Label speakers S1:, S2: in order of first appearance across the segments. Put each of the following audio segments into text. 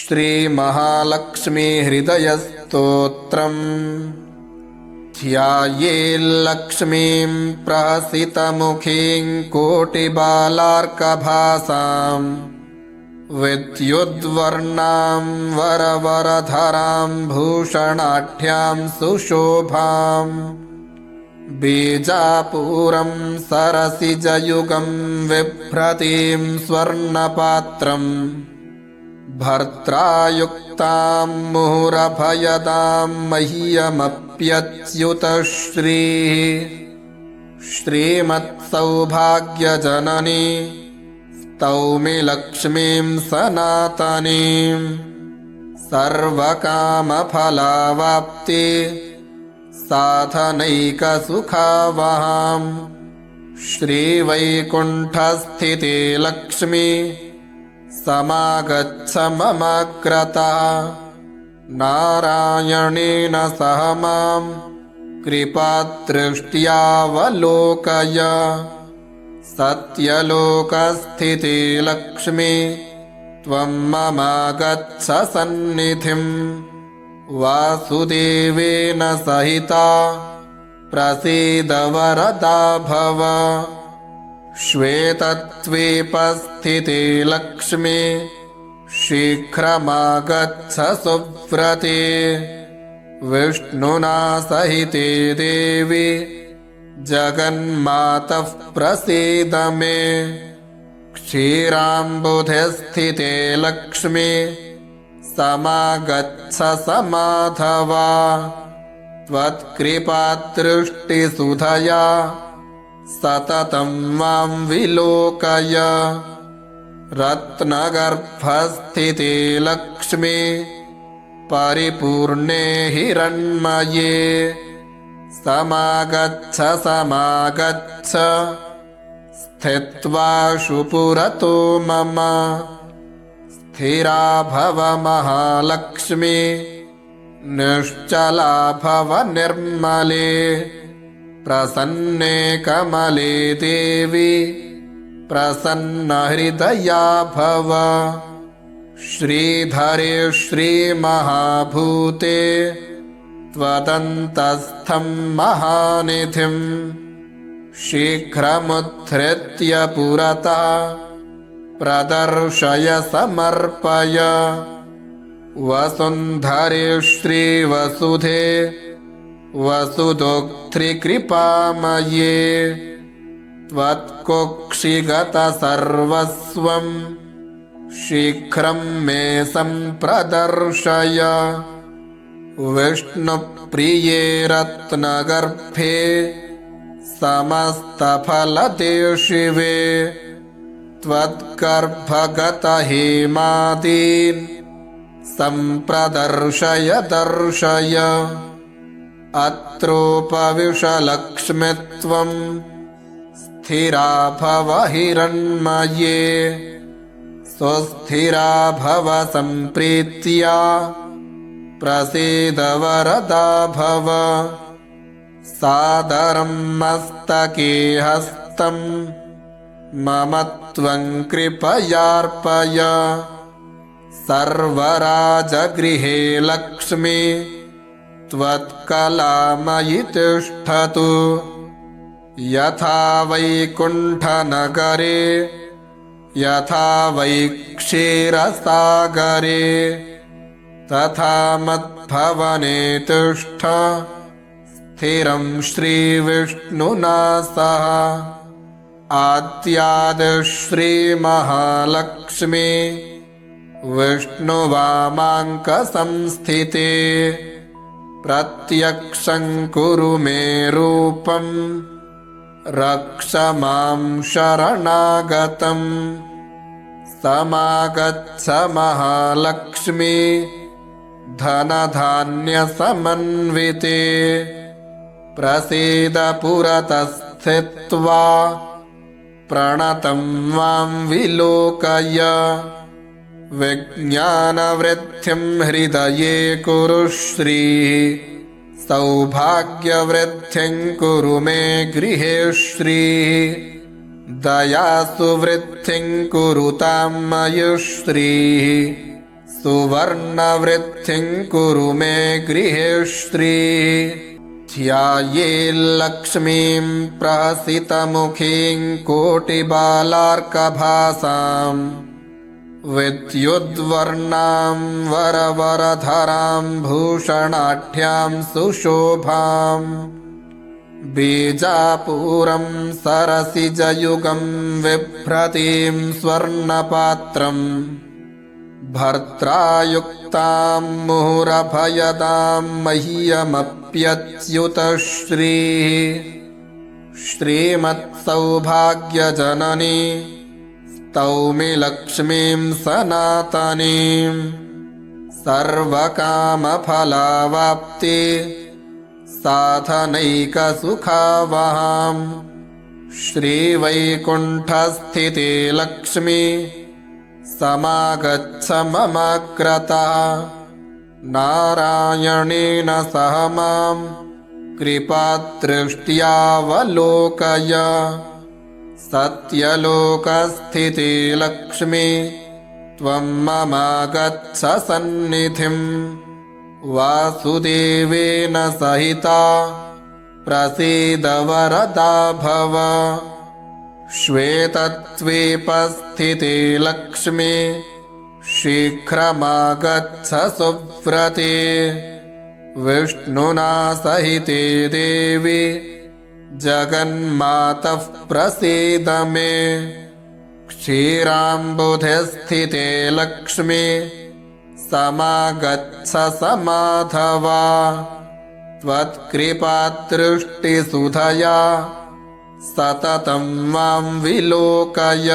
S1: श्रीमहालक्ष्मीहृदयस्तोत्रम् ध्यायेल्लक्ष्मीं प्रहसितमुखीं कोटिबालार्कभासाम् विद्युद्वर्णां वरवरधरां भूषणाढ्यां सुशोभाम् बीजापूरं सरसिजयुगं बिभ्रतीं स्वर्णपात्रम् भर्त्रायुक्तां मुहुरभयदां मह्यमप्यच्युतश्रीः श्रीमत्सौभाग्यजननी स्तौमि लक्ष्मीं सनातनीं सर्वकामफलावाप्ति साधनैकसुखावहां श्रीवैकुण्ठस्थिते लक्ष्मी समागच्छ ममाग्रतः नारायणेन सह मां कृपादृष्ट्यावलोकय सत्यलोकस्थिते लक्ष्मी त्वं ममागच्छ सन्निधिम् वासुदेवेन सहिता प्रसीद वरदा भव श्वेतद्वीपस्थिते लक्ष्मी शीघ्रमागच्छ सुव्रते विष्णुना सहिते देवी जगन्मातः प्रसीद मे क्षीराम्बुधिस्थिते लक्ष्मी समागच्छ समाधवा त्वत्कृपादृष्टिसुधया सततं मां विलोकय रत्नगर्भस्थिते लक्ष्मी परिपूर्णे हिरण्मये समागच्छ समागच्छ स्थित्वा शुपुरतो मम स्थिरा भव महालक्ष्मी निश्चला भव निर्मले प्रसन्ने कमले देवी प्रसन्नहृदया भव श्रीधरे श्रीमहाभूते त्वदन्तस्थं महानिधिं शीघ्रमुद्धृत्य पुरतः प्रदर्शय समर्पय वसुन्धरे श्रीवसुधे वसुदोक्तृकृपामये त्वत्कुक्षिगतसर्वस्वं शीघ्रं मे सम्प्रदर्शय विष्णुप्रिये रत्नगर्भे समस्तफलदे शिवे त्वद्गर्भगतहेमादीन् सम्प्रदर्शय दर्शय अत्रोपविश लक्ष्मी त्वं स्थिरा भव हिरण्मये सुस्थिरा भव सम्प्रीत्या प्रसीद वरदा भव सादरं मस्तके हस्तं मम त्वं कृपयार्पय सर्वराजगृहे लक्ष्मी त्वत्कलामयि तिष्ठतु यथा वैकुण्ठनगरे यथा वै क्षीरसागरे तथा मद्भवने तिष्ठ स्थिरं श्रीविष्णुना सह आद्याद्श्रीमहालक्ष्मी विष्णुवामाङ्कसंस्थिते प्रत्यक्षं कुरु मे रूपं रक्ष मां शरणागतं समागच्छ महालक्ष्मी धनधान्यसमन्विते प्रसीद पुरतः स्थित्वा प्रणतं मां विलोकय विज्ञानवृद्धिं हृदये कुरु श्रीः सौभाग्यवृद्धिं कुरु मे गृहे श्रीः दयासु वृद्धिं कुरुतां मयि श्रीः सुवर्णवृद्धिं कुरु मे गृहे श्रीः ध्यायेल्लक्ष्मीं प्रहसितमुखीं कोटिबालार्कभासाम् विद्युद्वर्णां वरवरधरां भूषणाढ्यां सुशोभाम् बीजापूरं सरसिजयुगं बिभ्रतीं स्वर्णपात्रम् भर्त्रायुक्तां मुहुरभयदां मह्यमप्यच्युतश्रीः श्रीमत्सौभाग्यजननी स्तौमि लक्ष्मीं सनातनीं सर्वकामफलावाप्ति साधनैकसुखावहां श्रीवैकुण्ठस्थिते लक्ष्मी समागच्छ ममाग्रतः नारायणेन सह मां कृपादृष्ट्यावलोकय सत्यलोकस्थिते लक्ष्मी त्वं ममागच्छ सन्निधिं वासुदेवेन सहिता प्रसीद वरदा भव श्वेतद्वीपस्थिते लक्ष्मी शीघ्रमागच्छ सुव्रते विष्णुना सहिते देवी जगन्मातः प्रसीद मे क्षीराम्बुधिस्थिते लक्ष्मी समागच्छ समाधवा त्वत्कृपादृष्टिसुधया सततं मां विलोकय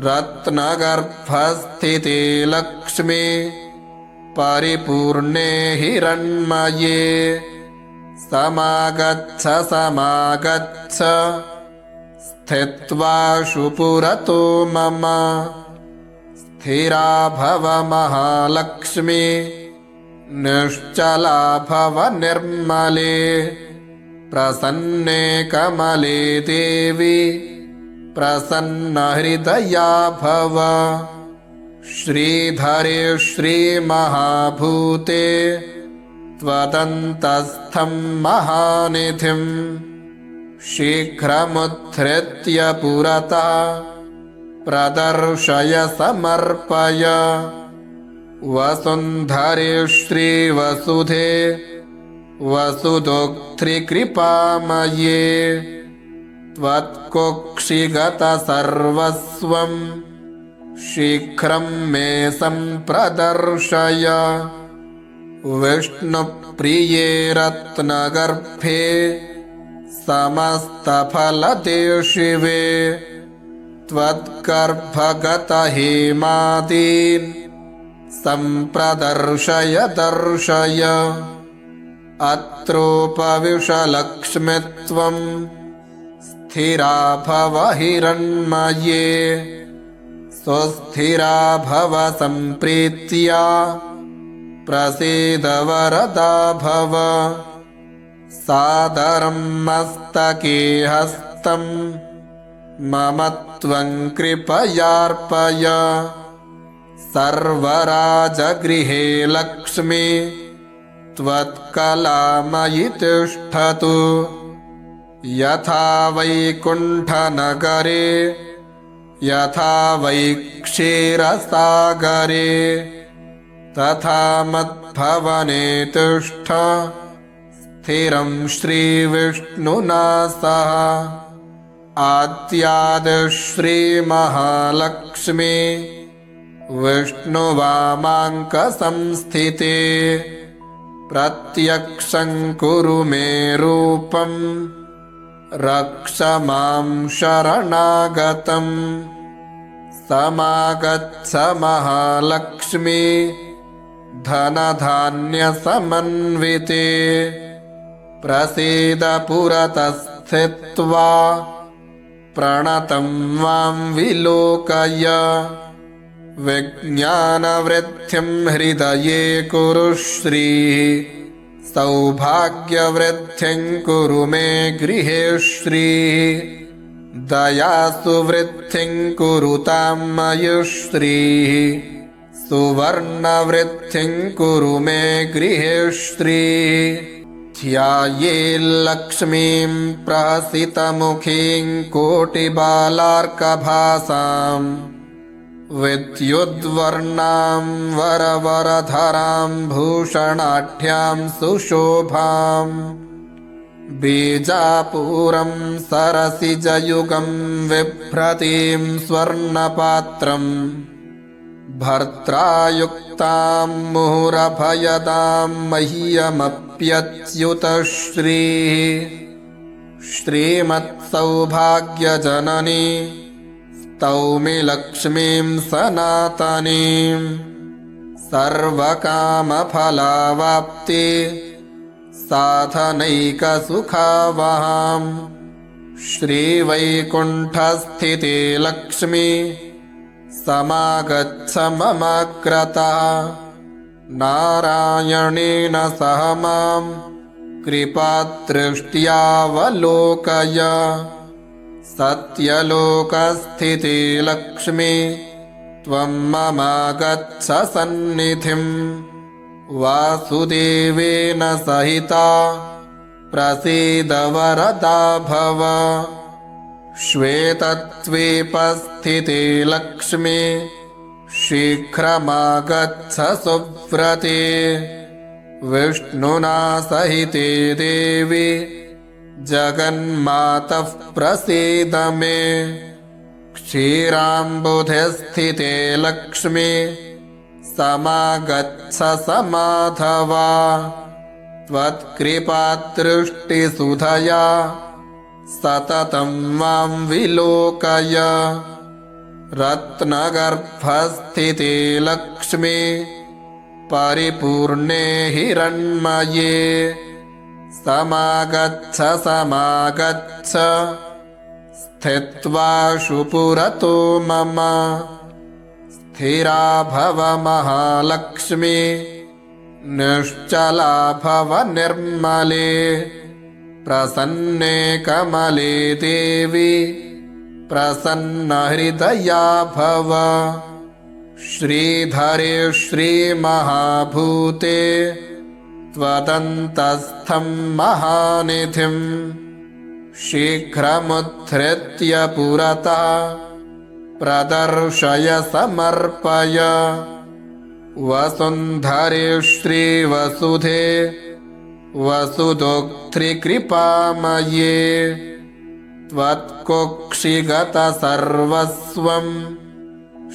S1: रत्नगर्भस्थिते लक्ष्मी परिपूर्णे हिरण्मये समागच्छ समागच्छ स्थित्वा शुपुरतो मम स्थिरा भव महालक्ष्मी निश्चला भव निर्मले प्रसन्ने कमले देवी प्रसन्नहृदया भव श्रीधरे श्रीमहाभूते त्वदन्तस्थं महानिधिं शीघ्रमुद्धृत्य पुरतः प्रदर्शय समर्पय वसुन्धरे श्रीवसुधे वसुदोक्तृकृपामये त्वत्कुक्षिगतसर्वस्वं शीघ्रं मे सम्प्रदर्शय विष्णुप्रिये रत्नगर्भे समस्तफलदे शिवे त्वद्गर्भगतहेमादीन् सम्प्रदर्शय दर्शय अत्रोपविशलक्ष्मीत्वं स्थिरा भव हिरण्मये सुस्थिरा भव सम्प्रीत्या प्रसीद वरदा भव सादरं मस्तके हस्तं मम त्वं कृपयार्पय सर्वराजगृहे लक्ष्मी त्वत्कलामयि तिष्ठतु यथा वैकुण्ठनगरे यथा वै क्षीरसागरे तथा मद्भवने तिष्ठ स्थिरं श्रीविष्णुना सह आद्याद्श्रीमहालक्ष्मी विष्णुवामाङ्कसंस्थिते प्रत्यक्षं कुरु मे रूपं रक्ष मां शरणागतम् समागच्छ महालक्ष्मी धनधान्यसमन्विते प्रसीद पुरतः स्थित्वा प्रणतं मां विलोकय विज्ञानवृद्धिं हृदये कुरु श्रीः सौभाग्यवृद्धिं कुरु मे गृहे श्रीः दयासु वृद्धिं कुरुतां मयि श्रीः सुवर्णवृद्धिं कुरु मे गृहे श्रीः ध्यायेल्लक्ष्मीं प्रहसितमुखीं कोटिबालार्कभासाम् विद्युद्वर्णां वरवरधरां भूषणाढ्यां सुशोभाम् बीजापूरं सरसिजयुगं बिभ्रतीं स्वर्णपात्रम् भर्त्रायुक्तां मुहुरभयदां मह्यमप्यच्युतश्रीः श्रीमत्सौभाग्यजननी स्तौमि लक्ष्मीं सनातनीं सर्वकामफलावाप्ति साधनैकसुखावहां श्रीवैकुण्ठस्थिते लक्ष्मी समागच्छ ममग्रतः नारायणेन सह मां कृपादृष्ट्यावलोकय सत्यलोकस्थिते लक्ष्मी त्वं ममागच्छ सन्निधिं वासुदेवेन सहिता प्रसीद वरदा भव श्वेतद्वीपस्थिते लक्ष्मी शीघ्रमागच्छ सुव्रते विष्णुना सहिते देवी जगन्मातः प्रसीद मे क्षीराम्बुधिस्थिते लक्ष्मी समागच्छ समाधवा त्वत्कृपादृष्टिसुधया सततं मां विलोकय रत्नगर्भस्थिते लक्ष्मी परिपूर्णे हिरण्मये समागच्छ समागच्छ स्थित्वा शुपुरतो मम स्थिरा भव महालक्ष्मी निश्चला भव निर्मले प्रसन्ने कमले देवी प्रसन्नहृदया भव श्रीधरे श्रीमहाभूते त्वदन्तस्थं महानिधिं शीघ्रमुद्धृत्य पुरतः प्रदर्शय समर्पय वसुन्धरे श्रीवसुधे वसुदोक्तृकृपामये त्वत्कुक्षिगतसर्वस्वं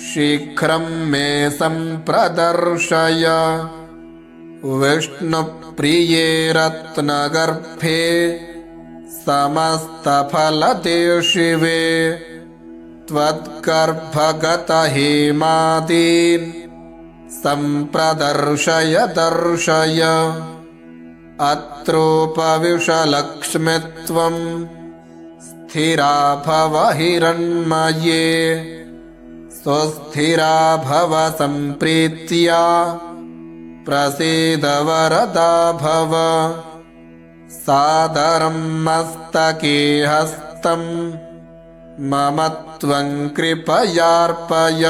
S1: शीघ्रं मे सम्प्रदर्शय विष्णुप्रिये रत्नगर्भे समस्तफलदे शिवे त्वद्गर्भगतहेमादीन् सम्प्रदर्शय दर्शय अत्रोपविशलक्ष्मीत्वं स्थिरा भव हिरण्मये सुस्थिरा भव सम्प्रीत्या प्रसीद वरदा भव सादरं मस्तके हस्तं मम त्वं कृपयार्पय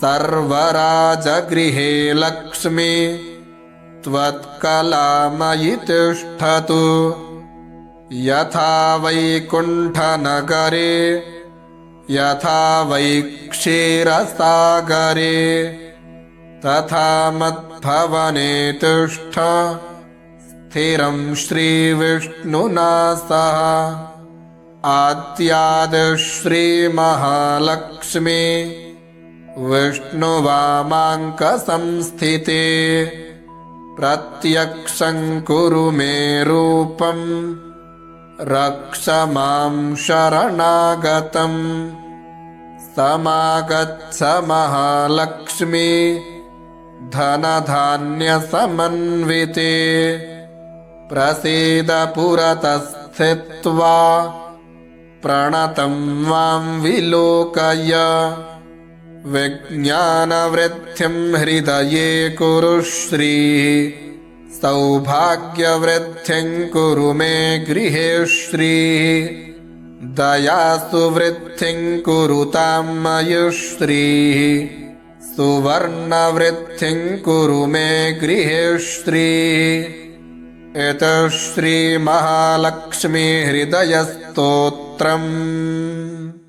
S1: सर्वराजगृहे लक्ष्मी त्वत्कलामयि तिष्ठतु यथा वैकुण्ठनगरे यथा वै क्षीरसागरे तथा मद्भवने तिष्ठ स्थिरं श्रीविष्णुना सह आद्याद्श्रीमहालक्ष्मी विष्णुवामाङ्कसंस्थिते प्रत्यक्षं कुरु मे रूपं रक्ष मां शरणागतं समागच्छ महालक्ष्मी धनधान्यसमन्विते प्रसीद पुरतः स्थित्वा प्रणतं मां विलोकय विज्ञानवृद्धिं हृदये कुरु श्रीः सौभाग्यवृद्धिं कुरु मे गृहे श्रीः दयासु वृद्धिं कुरुतां मयि श्रीः सुवर्णवृद्धिं कुरु मे गृहे श्रीः। एतत् श्रीमहालक्ष्मीहृदयस्तोत्रम्।